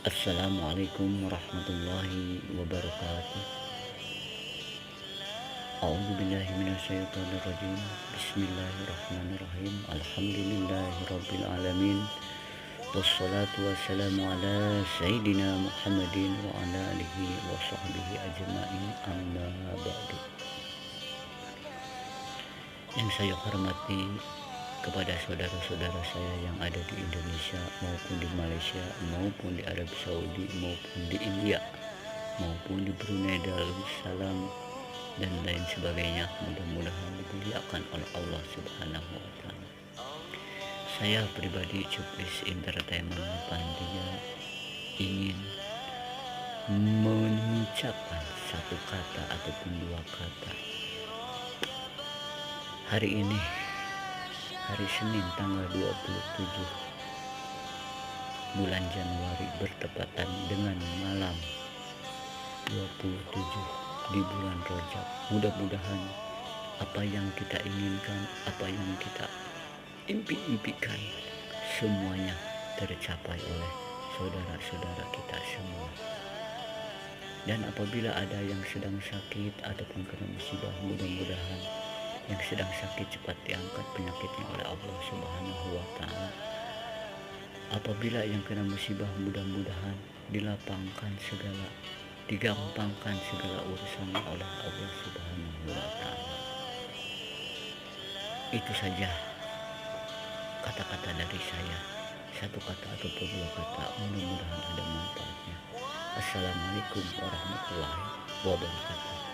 Assalamualaikum warahmatullahi wabarakatuh. A'udzu billahi minasyaitonir rajim. Bismillahirrahmanirrahim. Alhamdulillahirabbil alamin. Wassalatu wassalamu ala sayyidina Muhammadin wa ala alihi wa sahbihi ajma'in. Amma ba'du. Yang saya hormati kepada saudara-saudara saya yang ada di Indonesia maupun di Malaysia maupun di Arab Saudi maupun di India maupun di Brunei Darussalam dan lain sebagainya, mudah-mudahan dimuliakan oleh Allah Subhanahu wa taala. Saya pribadi Cuplis Entertainment Pantia ingin mengucapkan satu kata ataupun dua kata. Hari ini hari Senin tanggal 27 bulan Januari bertepatan dengan malam 27 di bulan Rajab. Mudah-mudahan apa yang kita inginkan, apa yang kita impikan semuanya tercapai oleh saudara-saudara kita semua. Dan apabila ada yang sedang sakit ataupun kena musibah, mudah-mudahan yang sedang sakit cepat diangkat penyakitnya oleh Allah Subhanahu wa taala. Apabila yang kena musibah, mudah-mudahan dilapangkan segala, digampangkan segala urusannya oleh Allah Subhanahu wa taala. Itu saja kata-kata dari saya. Satu kata ataupun dua kata, mudah-mudahan ada manfaatnya. Assalamualaikum warahmatullahi wabarakatuh.